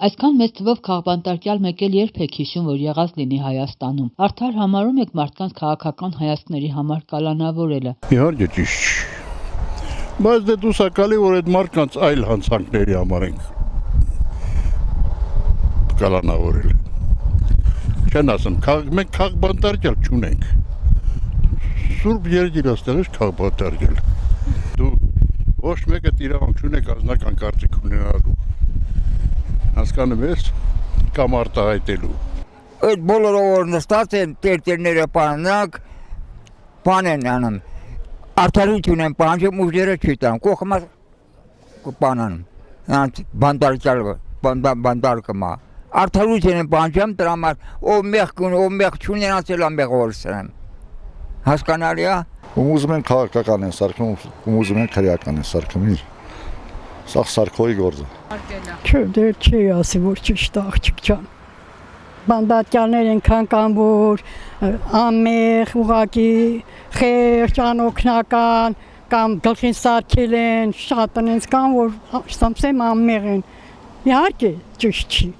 Այսքան մեծ թվով քաղբանտարկյալ մեկ էլ երբեք հիշում, որ եղած լինի Հայաստանում։ Արդար համարում եք մարդկանց քաղաքական հայացքների համար կալանավորելը։ Իհարկե ճիշտ չի։ Բայց դե դուսակալի, որ այդ մարդկանց այլ հանցանքների համար ենք կալանավորել։ Չեն ասում, մենք քաղբանտարկյալ չունենք։ Սուրբ երկիր աստեղից քաղբանտարկյալ։ Դու ոչ մեկը իրավունք չունեք անձնական կարծիք ունենալու։ Հասկանում ես կամ արտահայտելու։ Այդ բոլորը որ նստած են տերտերները պանակ, բան են անում։ Արդարություն են պանջում ուժերը չի տան, կողմը պանանում։ Բանդարկմա։ Արդարություն են պանջում դրա համար, ով մեղ չունենացել ամեղ որսրեմ։ Հասկանալի է։ Ուզում են քաղաքական են սարքում, ուզում են քրեական են սարքում։ Սա Սարքոյի գործը։ Չէ, դե չի ասի, որ ճիշտ աղջիկ ջան։ Բանդատյաններ ենքան կան, որ ամեղ, ուղակի, խեղճ, անօգնական, կամ գլխին սարքել են, շատ ընենց կան, որ սամսեմ ամեղ են։ Իհարկե, ճիշտ չի։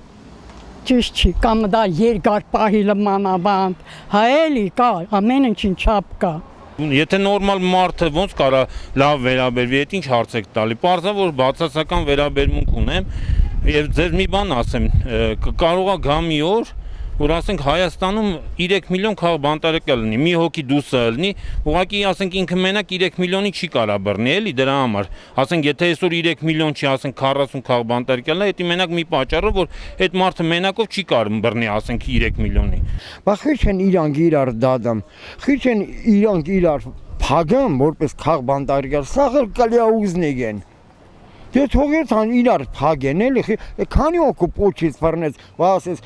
Ճիշտ չի, կամ դա երկար պահի լմանաբանդ, հա էլի կա, ամեն ինչին չափ կա։ Եթե նորմալ մարդը ոնց կարա լավ վերաբերվի, այդ ինչ հարց եք տալի։ Պարզա որ բացասական վերաբերմունք ունեմ եւ ձեզ մի բան ասեմ, կարողա գա մի օր, որ ասենք Հայաստանում 3 միլիոն քաղբանտարկյալ լինի, մի հոգի դուսը լինի, ուղղակի ասենք ինքը մենակ 3 միլիոնի չի կարա բռնի, էլի դրա համար։ Ասենք եթե այսօր 3 միլիոն չի, ասենք 40 քաղբանտարկյալն է, դա մենակ մի պատճառով, որ այդ մարդը մենակով չի կարող բռնի, ասենք 3 միլիոնի։ Բա խիչ են իրանք իրար դադամ, խիչ են իրանք իրար փագամ, որպես քաղբանտարկյալ, սաղ էլ կլիա ուզնեգ են։ Դե թողեց ան իրար փագեն էլի, քանի օկու պոչից ֆռնեց, բա ասես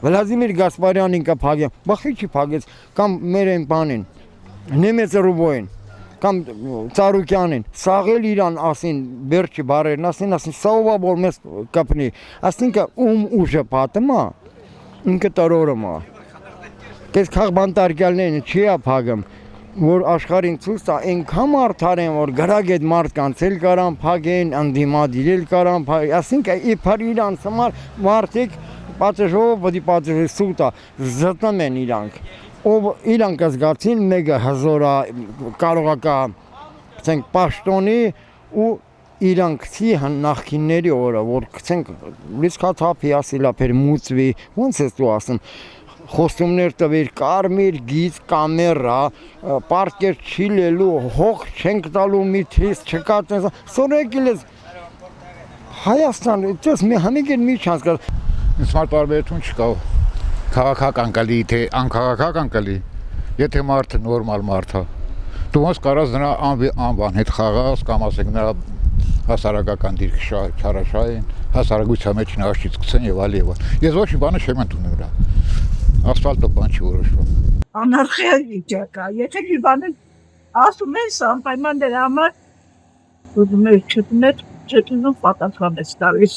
Վլադիմիր Գասպարյանին կա փագեմ, բա խիչի փագեց, կամ մեր են բանին, Նեմեց Ռուբոյին, կամ Ծառուկյանին, սաղել իրան ասին, բերջի բարերն ասին, սա ովա որ մեզ կպնի, ասինքն ուժը պատում է, ինքը տրորում է, կես քաղբանտարկյալներին չի է փագում, որ աշխարհին ցույց տա այնքան արդար են որ գրագ այդ մարդկանց էլ կարան փագեն, անդիմադիր էլ կարան փագեն, ասինքն իբար իրանց համար մարդիկ պատժով դի պատժի սուտա զտնում են իրանք, ով իրանք զգացին մեկը հզորա կարողակա ասենք պաշտոնի ու իրանքցի նախկինների օրը որ ասենք լիսկաթափի ասիլափեր մուծվի, ոնց է դու ասում խոստումներ տվեր կարմիր գիծ կամերա պարկեր չի լելու հող չենք տալու մի թես չկա սորեկել ես Հայաստան դες մի համիգեն մի չանց կար Ինձ համար տարբերություն չկա քաղաքական կլի թե անքաղաքական կլի եթե մարդը նորմալ մարդ է դու ոնց կարաս նրա անվան հետ խաղաս կամ ասենք նրա հասարակական դիրքը չարաշային հասարակության մեջ նաշից գցեն եւ այլ ես ոչ մի բանը չեմ ընդունում նրա ասֆալտը բան չի որոշվում Անարխիա վիճակ է եթե մի բան ասում են անպայման դրա համար ուզում ես չտնել պատասխան ես տալիս